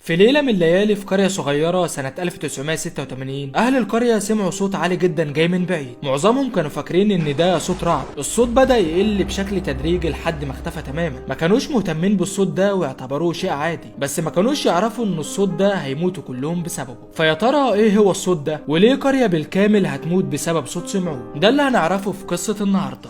في ليلة من الليالي في قرية صغيرة سنة 1986 أهل القرية سمعوا صوت عالي جدا جاي من بعيد. معظمهم كانوا فاكرين إن ده صوت رعد. الصوت بدأ يقل بشكل تدريجي لحد ما اختفى تماما. ما كانوش مهتمين بالصوت ده واعتبروه شيء عادي، بس ما كانوش يعرفوا إن الصوت ده هيموتوا كلهم بسببه. فيا ترى إيه هو الصوت ده؟ وليه قرية بالكامل هتموت بسبب صوت سمعوه؟ ده اللي هنعرفه في قصة النهاردة.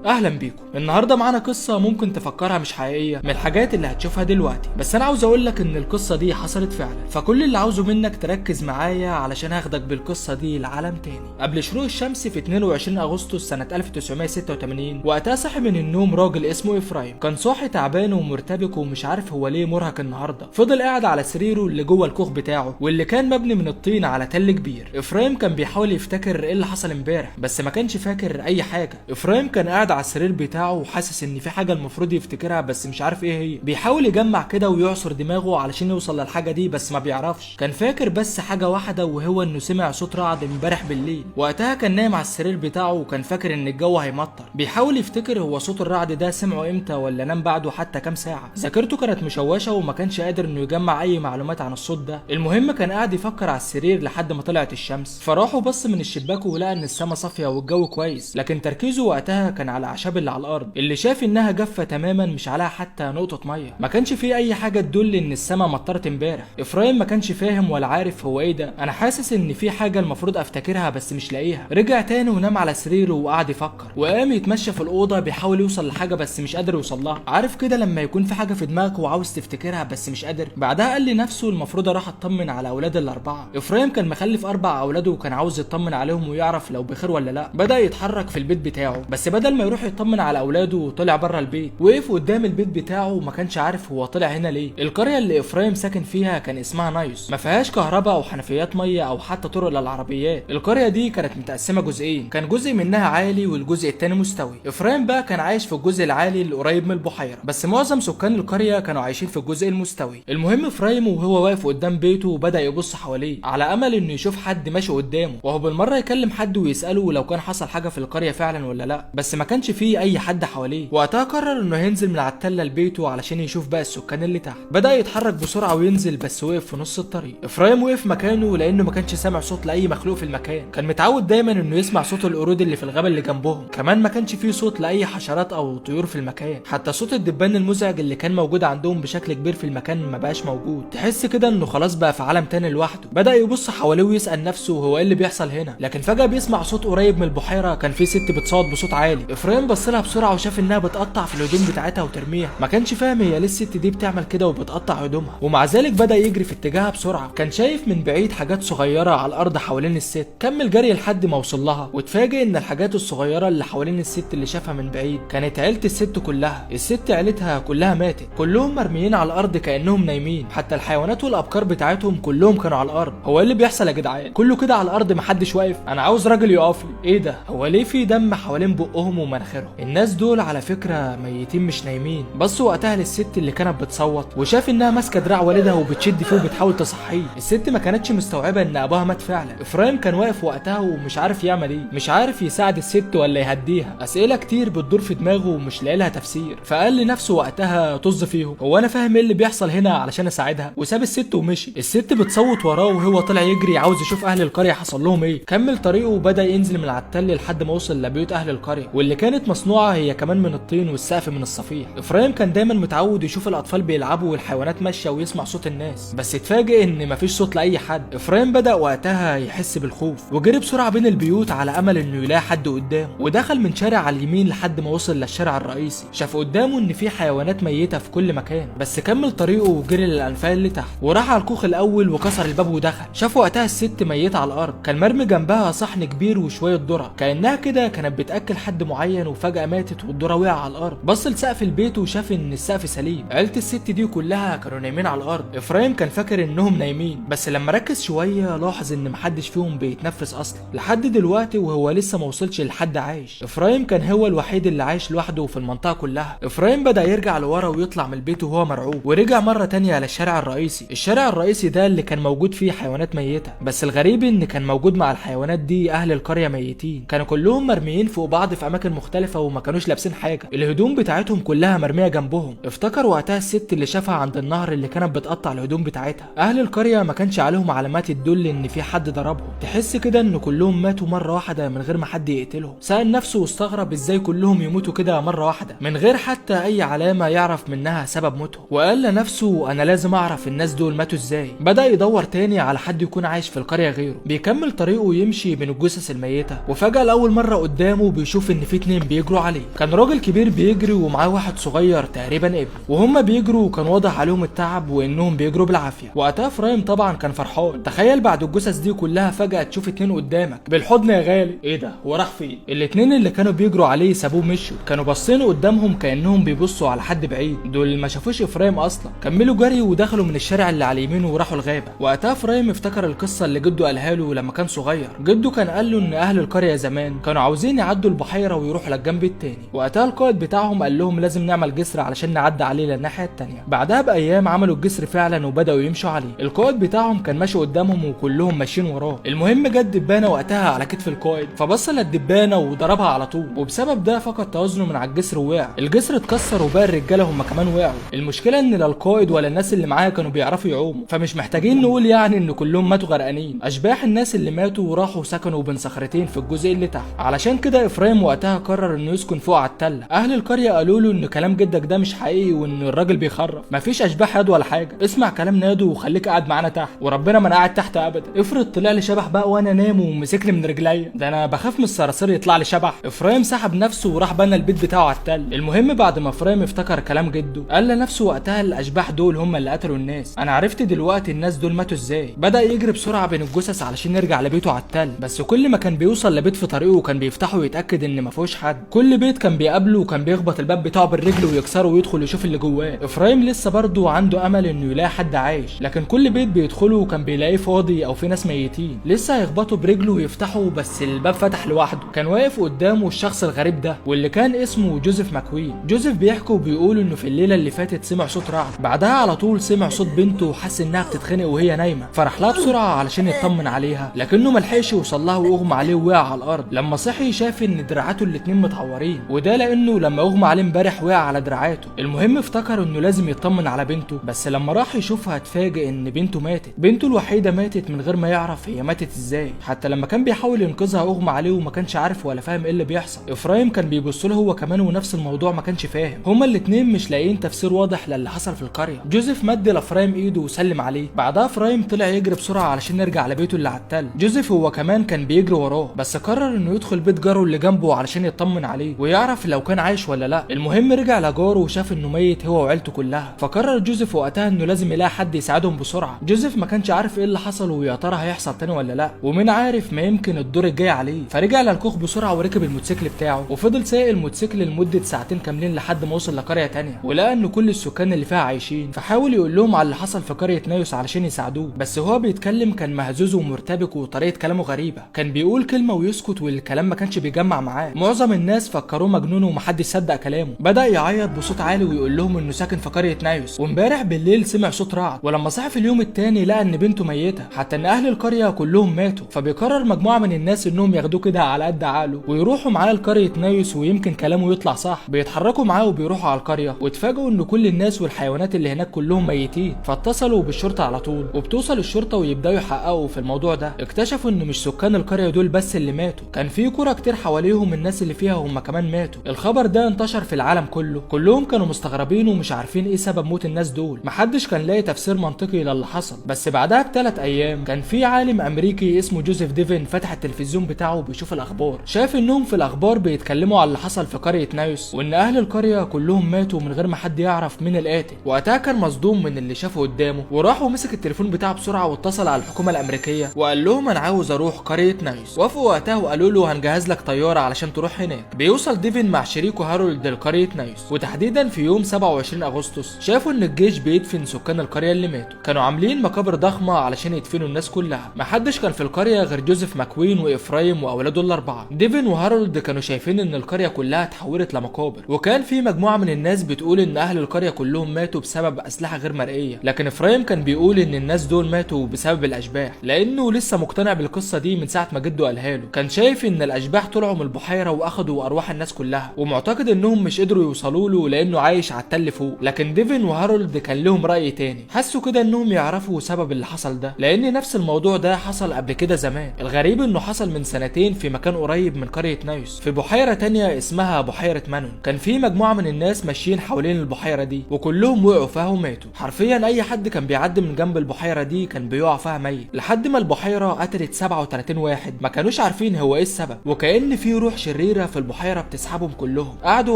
اهلا بيكم. النهارده معانا قصه ممكن تفكرها مش حقيقيه من الحاجات اللي هتشوفها دلوقتي، بس انا عاوز اقول لك ان القصه دي حصلت فعلا. فكل اللي عاوزه منك تركز معايا علشان هاخدك بالقصه دي لعالم تاني. قبل شروق الشمس في 22 اغسطس سنه 1986 وقتها صحي من النوم راجل اسمه افرايم. كان صاحي تعبان ومرتبك ومش عارف هو ليه مرهق النهارده. فضل قاعد على سريره اللي جوه الكوخ بتاعه واللي كان مبني من الطين على تل كبير. افرايم كان بيحاول يفتكر ايه اللي حصل امبارح، بس ما كانش فاكر اي حاجه. افرايم كان قاعد على السرير بتاعه وحاسس ان في حاجه المفروض يفتكرها بس مش عارف ايه هي. بيحاول يجمع كده ويعصر دماغه علشان يوصل للحاجه دي بس ما بيعرفش. كان فاكر بس حاجه واحده وهو انه سمع صوت رعد امبارح بالليل. وقتها كان نايم على السرير بتاعه وكان فاكر ان الجو هيمطر. بيحاول يفتكر هو صوت الرعد ده سمعه امتى ولا نام بعده حتى كام ساعه. ذاكرته كانت مشوشه وما كانش قادر انه يجمع اي معلومات عن الصوت ده. المهم كان قاعد يفكر على السرير لحد ما طلعت الشمس. فراح وبص من الشباك ولقى ان السما صافيه والجو كويس، لكن تركيزه وقتها كان على الاعشاب اللي على الارض اللي شاف انها جافه تماما مش عليها حتى نقطه ميه. ما كانش فيه اي حاجه تدل ان السما مطرت امبارح. افرايم ما كانش فاهم ولا عارف هو ايه ده. انا حاسس ان في حاجه المفروض افتكرها بس مش لاقيها. رجع تاني ونام على سريره وقعد يفكر، وقام يتمشى في الاوضه بيحاول يوصل لحاجه بس مش قادر يوصل لها. عارف كده لما يكون في حاجه في دماغك وعاوز تفتكرها بس مش قادر. بعدها قال لنفسه المفروض اروح اطمن على اولاد الاربعه. افرايم كان مخلف 4 اولاده وكان عاوز يطمن عليهم ويعرف لو بخير ولا لا. بدا يتحرك في البيت بتاعه، بس بدل ما يروح يطمن على اولاده طلع بره البيت. وقف قدام البيت بتاعه وما كانش عارف هو طلع هنا ليه. القريه اللي افرايم ساكن فيها كان اسمها نايوس، ما فيهاش كهرباء او حنفيات ميه او حتى طرق للعربيات. القريه دي كانت متقسمه جزئين، كان جزء منها عالي والجزء التاني مستوي. افرايم بقى كان عايش في الجزء العالي اللي قريب من البحيره، بس معظم سكان القريه كانوا عايشين في الجزء المستوي. المهم افرايم وهو واقف قدام بيته وبدا يبص حواليه على امل انه يشوف حد ماشي قدامه، وهو بالمره يكلم حد ويساله لو كان حصل حاجه في القريه فعلا ولا لا، بس ما كانش فيه اي حد حواليه. وقتها قرر انه هينزل من على التله لبيته علشان يشوف بقى السكان اللي تحت. بدا يتحرك بسرعه وينزل، بس وقف في نص الطريق. افرايم وقف مكانه لانه ما كانش سامع صوت لاي مخلوق في المكان. كان متعود دايما انه يسمع صوت القرود اللي في الغابه اللي جنبهم. كمان ما كانش فيه صوت لاي حشرات او طيور في المكان، حتى صوت الدبان المزعج اللي كان موجود عندهم بشكل كبير في المكان ما بقاش موجود. تحس كده انه خلاص بقى في عالم تاني لوحده. بدا يبص حواليه ويسال نفسه هو ايه اللي بيحصل هنا. لكن فجاه بيسمع صوت قريب من البحيره. كان في ست بتصوت بصوت عالي. افرايم بص لها بسرعه وشاف انها بتقطع في الهدوم بتاعتها وترميها. ما كانش فاهم هي ليه الست دي بتعمل كده وبتقطع هدومها، ومع ذلك بدا يجري في اتجاهها بسرعه. كان شايف من بعيد حاجات صغيره على الارض حوالين الست. كمل جري لحد ما وصل لها واتفاجئ ان الحاجات الصغيره اللي حوالين الست اللي شافها من بعيد كانت عيله الست كلها. الست عيلتها كلها ماتت، كلهم مرميين على الارض كانهم نايمين. حتى الحيوانات والابقار بتاعتهم كلهم كانوا على الارض. هو ايه اللي بيحصل يا جدعان؟ كله كده على الارض محدش واقف. انا عاوز راجل يقف لي. ايه ده؟ هو ليه في دم حوالين بقهم ومناخيرهم؟ الناس دول على فكره ميتين مش نايمين. بص وقتها للست اللي كانت بتصوت وشاف انها ماسكه دراع والدها وبتشد فيه وبتحاول تصحيه. الست ما كانتش مستوعبه ان ابوها مات فعلا. افرايم كان واقف وقتها ومش عارف يعمل ايه، مش عارف يساعد الست ولا يهديها. اسئله كتير بتدور في دماغه ومش لاقي لها تفسير. فقال لنفسه وقتها طز فيهم، هو انا فاهم ايه اللي بيحصل هنا علشان اساعدها؟ وساب الست ومشي. الست بتصوت وراه وهو طلع يجري عاوز يشوف اهل القريه حصل لهم ايه. كمل طريقه وبدا ينزل من على التل لحد ما وصل لبيوت اهل القريه، واللي كانت مصنوعه هي كمان من الطين والسقف من الصفيح. افرايم كان دايما متعود يشوف الاطفال بيلعبوا والحيوانات ماشيه ويسمع صوت الناس، بس اتفاجئ ان مفيش صوت لاي حد. افرايم بدا وقتها يحس بالخوف وجري بسرعه بين البيوت على امل انه يلاقي حد قدامه. ودخل من شارع على اليمين لحد ما وصل للشارع الرئيسي. شاف قدامه ان في حيوانات ميته في كل مكان، بس كمل طريقه وجري للانفاق اللي تحت وراح على الكوخ الاول وكسر الباب ودخل. شاف وقتها الست ميته على الارض، كان مرمي جنبها صحن كبير وشويه ذره كانها كده كانت بتاكل حد معين، وفجاه ماتت والذره وقع على الارض. بص لسقف البيت وشاف ان السقف سليم. عيله الست دي كلها كانوا نايمين على الارض. افرايم كان فاكر انهم نايمين، بس لما ركز شويه لاحظ ان محدش فيهم بيتنفس اصلا لحد دلوقتي، وهو لسه ما وصلش لحد عايش. افرايم كان هو الوحيد اللي عايش لوحده في المنطقه كلها. افرايم بدا يرجع لورا ويطلع من البيت وهو مرعوب، ورجع مره تانية على الشارع الرئيسي. الشارع الرئيسي ده اللي كان موجود فيه حيوانات ميته، بس الغريب ان كان موجود مع الحيوانات دي اهل القريه ميتين. كانوا كلهم مرميين فوق بعض في اماكن مختلفه وما كانوش لابسين حاجه، الهدوم بتاعتهم كلها مرميه جنبهم. افتكر وقتها الست اللي شافها عند النهر اللي كانت بتقطع الهدوم بتاعتها. اهل القريه ما كانش عليهم علامات تدل ان في حد ضربهم، تحس كده ان كلهم ماتوا مره واحده من غير ما حد يقتلهم. سأل نفسه واستغرب ازاي كلهم يموتوا كده مره واحده من غير حتى اي علامه يعرف منها سبب موتهم. وقال لنفسه انا لازم اعرف الناس دول ماتوا ازاي. بدأ يدور تاني على حد يكون عايش في القريه غيره. بيكمل طريقه ويمشي بين الجثث الميته، وفجأة لأول مرة قدامه بيشوف ان في اتنين بيجروا عليه. كان راجل كبير بيجري ومعاه واحد صغير تقريبا ابن، وهما بيجروا كان واضح عليهم التعب وانهم بيجروا بالعافيه. وقتها افرايم طبعا كان فرحان. تخيل بعد الجثث دي كلها فجأة تشوف اتنين قدامك بالحضن يا غالي. ايه ده هو راح فين؟ الاتنين اللي كانوا بيجروا عليه سابوه مشوا، كانوا باصين قدامهم كانهم بيبصوا على حد بعيد. دول ما شافوش افرايم اصلا. كملوا جري ودخلوا من الشارع اللي على يمينه وراحوا الغابه. وقتها افرايم افتكر القصه اللي جده قالها له لما كان صغير. جده كان قال له ان اهل القريه زمان كانوا عاوزين يعدوا البحيره ويروحوا للجنب التاني. وقتها القائد بتاعهم قال لهم لازم نعمل جسر علشان نعدي عليه للناحيه التانيه. بعدها بايام عملوا الجسر فعلا وبداوا يمشوا عليه. القائد بتاعهم كان ماشي قدامهم وكلهم ماشيين وراه. المهم جت دبانه وقتها على كتف القائد، فبص للدبانه وضربها على طول، وبسبب ده فقد توازنه من على الجسر ووقع. الجسر اتكسر وباقي الرجاله هم كمان وقعوا. المشكله ان لا القائد ولا الناس اللي معاه كانوا بيعرفوا يعوموا، فمش محتاجين نقول يعني ان كلهم ماتوا غرقانين. اشباح الناس اللي ماتوا وراحوا سكنوا بين صخرتين في الجزء اللي تحت. علشان كده افرايم وقتها قرر انه يسكن فوق على التله. اهل القريه قالوا له ان كلام جدك ده مش حقيقي وان الراجل بيخرف، مفيش اشباح يد ولا حاجه. اسمع كلام نادو وخليك قاعد معانا تحت، وربنا ما انا قاعد تحت ابدا. افرض طلع لي شبح بقى وانا نام ومسكني من رجليا، ده انا بخاف من الصراصير يطلع لي شبح. افرايم سحب نفسه وراح بنى البيت بتاعه على التل. المهم بعد ما افرايم افتكر كلام جده قال لنفسه وقتها الاشباح دول هم اللي قتلوا الناس. انا عرفت دلوقتي الناس دول ماتوا ازاي. بدا يجري بسرعه بين الجثث علشان يرجع لبيته على التل، بس كل ما كان بيوصل لبيت في طريقه وكان بيفتحه ويتاكد ان ما فيهوش حد. كل بيت كان بيقابله وكان بيخبط الباب بتاعه بالرجل ويكسره ويدخل يشوف اللي جواه. افرايم لسه برضه عنده امل انه يلاقي حد عايش، لكن كل بيت بيدخله وكان بيلاقيه فاضي او في ناس ميتين. لسه هيخبطوا برجله ويفتحوا بس الباب فتح لوحده. كان واقف قدامه الشخص الغريب ده واللي كان اسمه جوزيف ماكوين. جوزيف بيحكي وبيقول انه في الليله اللي فاتت سمع صوت رعد، بعدها على طول سمع صوت بنته وحس انها بتتخنق وهي نايمه، فراح لها بسرعه علشان يطمن عليها، لكنه ملحقش يوصل لها واغمى عليه ووقع على الارض. لما صحي شاف ان دراعاته الاتنين متعورين، وده لانه لما اغمى عليه امبارح وقع على دراعاته. المهم افتكر انه لازم يطمن على بنته، بس لما راح يشوفها اتفاجئ ان بنته ماتت. بنته الوحيده ماتت من غير ما يعرف هي ماتت ازاي. حتى لما كان بيحاول ينقذها اغمى عليه وما كانش عارف ولا فاهم ايه اللي بيحصل. افرايم كان بيبص له هو كمان ونفس الموضوع ما كانش فاهم. هما الاتنين مش لاقيين تفسير واضح للي حصل في القريه. جوزيف مد لافرايم ايده وسلم عليه. بعدها افرايم طلع يجري بسرعه علشان يرجع لبيته اللي على التل. جوزيف هو كمان كان بيجري وراه، بس قرر انه يدخل بيت جاره اللي جنبه علشان يطمن عليه ويعرف لو كان عايش ولا لا. المهم رجع لجاره وشاف انه ميت هو وعيلته كلها، فقرر جوزيف وقتها انه لازم يلاقي حد يساعدهم بسرعه. جوزيف ما كانش عارف ايه اللي حصل ويا ترى هيحصل تاني ولا لا، ومين عارف ما يمكن الدور الجاي عليه. فرجع للكوخ بسرعه وركب الموتوسيكل بتاعه وفضل سايق الموتوسيكل لمده ساعتين كاملين لحد ما وصل لقريه تانيه، ولقى ان كل السكان اللي فيها عايشين. فحاول يقول لهم على اللي حصل في قريه نايوس علشان يساعدوه، بس هو بيتكلم كان مهزوز ومرتبك وطريقه كلامه غريبه. كان بيقول كلمه ويسكت والكلام ما كانش بيجمع معاه. معظم الناس فكروه مجنون ومحدش صدق كلامه. بدا يعيط بصوت عالي ويقول لهم انه ساكن في قريه نايوس وامبارح بالليل سمع صوت رعد، ولما صحى في اليوم التاني لقى ان بنته ميته، حتى ان اهل القريه كلهم ماتوا. فبيقرر مجموعه من الناس انهم ياخدوه كده على قد عقله ويروحوا معاه لقريه نايوس ويمكن كلامه يطلع صح. بيتحركوا معاه وبيروحوا على القريه واتفاجئوا ان كل الناس والحيوانات اللي هناك كلهم ميتين. فاتصلوا بالشرطه على طول، وبتوصل الشرطه ويبداوا يحققوا في الموضوع ده. اكتشفوا ان مش سكان القريه دول بس اللي ماتوا، كان في قرى كتير حواليهم الناس اللي فيها هم كمان ماتوا. الخبر ده انتشر في العالم كله، كلهم كانوا مستغربين ومش عارفين ايه سبب موت الناس دول. محدش كان لاقي تفسير منطقي للي حصل. بس بعدها ب3 ايام كان في عالم امريكي اسمه جوزيف ديفن فتح التلفزيون بتاعه وبيشوف الاخبار. شاف انهم في الاخبار بيتكلموا على اللي حصل في قريه نايوس وان اهل القريه كلهم ماتوا من غير ما حد يعرف مين القاتل. وقتها كان مصدوم من اللي شافه قدامه، وراح ومسك التليفون بتاعه بسرعه واتصل على الحكومه الامريكيه وقال لهم انا عاوز اروح قريه نايوس. وافقوا وقتها وقالوا له هنجهز لك طياره علشان تروح هناك. بيوصل ديفن مع شريكه هارولد لقريه نايوس، وتحديدا في يوم 27 اغسطس شافوا ان الجيش بيدفن سكان القريه اللي ماتوا. كانوا عاملين مقابر ضخمه علشان يدفنوا الناس كلها. محدش كان في القريه غير جوزيف ماكوين وافرايم واولاده الاربعه. ديفن وهارولد كانوا شايفين ان القريه كلها اتحولت لمقابر، وكان في مجموعه من الناس بتقول ان اهل القريه كلهم ماتوا بسبب اسلحه غير مرئيه، لكن افرايم كان بيقول ان الناس دول ماتوا بسبب الاشباح، لانه لسه مقتنع بالقصه دي من ساعه ما جده قالها له. كان شايف ان الاشباح طلعوا من البحيره واخدوا واخدوا ارواح الناس كلها، ومعتقد انهم مش قدروا يوصلوا له لانه عايش على التل فوق. لكن ديفن وهارولد كان لهم راي تاني، حسوا كده انهم يعرفوا سبب اللي حصل ده، لان نفس الموضوع ده حصل قبل كده زمان. الغريب انه حصل من سنتين في مكان قريب من قريه نايوس، في بحيره تانية اسمها بحيره مانون. كان في مجموعه من الناس ماشيين حوالين البحيره دي، وكلهم وقعوا فيها وماتوا. حرفيا اي حد كان بيعدي من جنب البحيره دي كان بيقع فيها ميت، لحد ما البحيره قتلت 37 واحد ما كانوش عارفين هو ايه السبب، وكأن في روح شريره في البحيره بتسحبهم كلهم. قعدوا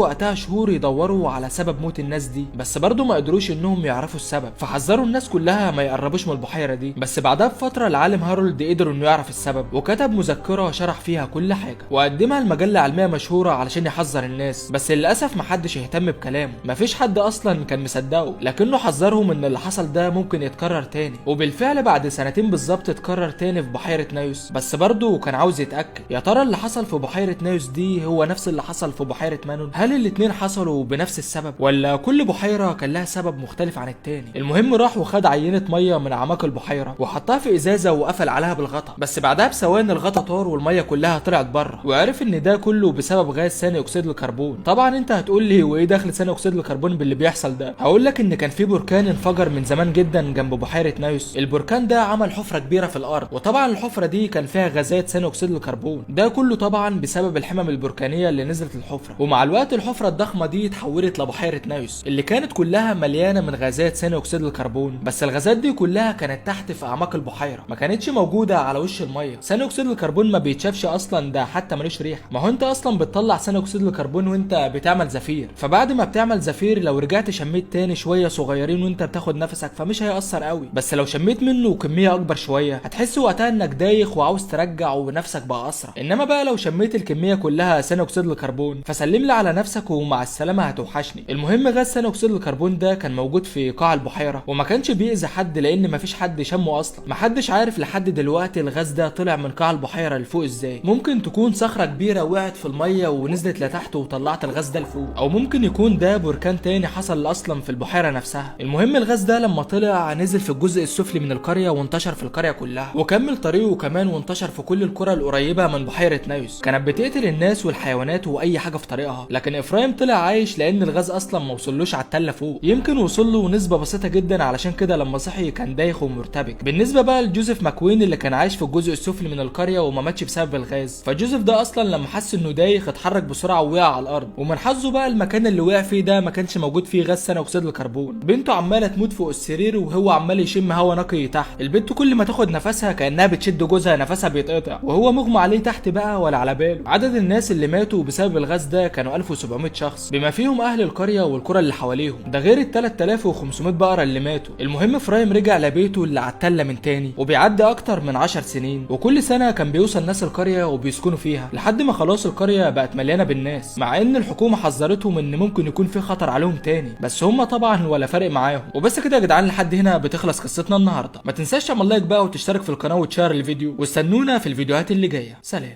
وقتها شهور يدوروا على سبب موت الناس دي، بس برضه ما قدروش انهم يعرفوا السبب، فحذروا الناس كلها ما يقربوش من البحيره دي. بس بعدها بفتره العالم هارولد قدر انه يعرف السبب، وكتب مذكره شرح فيها كل حاجه وقدمها لمجله علميه مشهوره علشان يحذر الناس. بس للاسف محدش اهتم بكلامه، مفيش حد اصلا كان مصدقه، لكنه حذرهم ان اللي حصل ده ممكن يتكرر تاني. وبالفعل بعد سنتين بالظبط اتكرر تاني في بحيره نايوس، بس برضه كان عاوز يتاكد يا ترى اللي حصل في بحيره نايوس دي هو نفس اللي حصل في بحيره مانون، هل الاتنين حصلوا بنفس السبب ولا كل بحيره كان لها سبب مختلف عن التاني. المهم راح وخد عينه ميه من اعماق البحيره وحطها في ازازه وقفل عليها بالغطا، بس بعدها بثواني الغطا طار والميه كلها طلعت بره، وعرف ان ده كله بسبب غاز ثاني اكسيد الكربون. طبعا انت هتقول لي وايه دخل ثاني اكسيد الكربون باللي بيحصل ده؟ هقول لك ان كان في بركان انفجر من زمان جدا جنب بحيره نايوس. البركان ده عمل حفره كبيره في الارض، وطبعا الحفره دي كان فيها غازات ثاني اكسيد الكربون، ده كله طبعا بسبب الحمم البركانيه اللي نزلت الحفره. ومع الوقت الحفره الضخمه دي اتحولت لبحيره نايوس اللي كانت كلها مليانه من غازات ثاني اكسيد الكربون، بس الغازات دي كلها كانت تحت في اعماق البحيره، ما كانتش موجوده على وش الميه. ثاني اكسيد الكربون ما بيتشافش اصلا، ده حتى ملوش ريحه. ما هو انت اصلا بتطلع ثاني اكسيد الكربون وانت بتعمل زفير، فبعد ما بتعمل زفير لو رجعت شميت تاني شويه صغيرين وانت بتاخد نفسك فمش هيأثر قوي، بس لو شميت منه كميه اكبر شويه هتحس وقتها انك دايخ وعاوز ترجع ونفسك بقى اسرع. انما بقى لو شميت الكميه كلها ثاني اكسيد الكربون فسلم لي على نفسك ومع السلامه هتوحشني. المهم غاز ثاني اكسيد الكربون ده كان موجود في قاع البحيره وما كانش بيأذي حد لان مفيش حد شمه اصلا. محدش عارف لحد دلوقتي الغاز ده طلع من قاع البحيره لفوق ازاي. ممكن تكون صخره كبيره وقعت في الميه ونزلت لتحت وطلعت الغاز ده لفوق، او ممكن يكون ده بركان تاني حصل اصلا في البحيره نفسها. المهم الغاز ده لما طلع نزل في الجزء السفلي من القريه وانتشر في القريه كلها، وكمل طريقه كمان وانتشر في كل القرى القريبه من بحيره نايوس. كانت بتقتل الناس والحيوانات واي حاجه في طريقها، لكن افرايم طلع عايش لان الغاز اصلا ما وصلوش على التله فوق، يمكن وصل له نسبه بسيطه جدا، علشان كده لما صحي كان دايخ ومرتبك. بالنسبه بقى لجوزيف ماكوين اللي كان عايش في الجزء السفلي من القريه وما ماتش بسبب الغاز، فجوزيف ده اصلا لما حس انه دايخ اتحرك بسرعه ووقع على الارض، ومن حظه بقى المكان اللي وقع فيه ده ما كانش موجود فيه غاز ثاني اكسيد الكربون. بنته عماله تموت فوق السرير وهو عمال يشم هوا نقي تحت. البنت كل ما تاخد نفسها كانها بتشد جوزها نفسها بيتقطع وهو مغمى عليه تحت بقى ولا على باله. عدد الناس اللي ماتوا بسبب الغاز ده كانوا 1700 شخص، بما فيهم اهل القريه والقرى اللي حواليهم، ده غير ال 3500 بقره اللي ماتوا. المهم فرايم رجع لبيته اللي على التله من تاني، وبيعدي اكتر من 10 سنين، وكل سنه كان بيوصل ناس القريه وبيسكنوا فيها لحد ما خلاص القريه بقت مليانه بالناس، مع ان الحكومه حذرتهم ان ممكن يكون في خطر عليهم تاني، بس هم طبعا ولا فارق معاهم. وبس كده يا جدعان، لحد هنا بتخلص قصتنا النهارده. ما تنساش تعمل لايك بقى وتشترك في القناه وتشير الفيديو، واستنونا في الفيديوهات اللي جايه. سلام.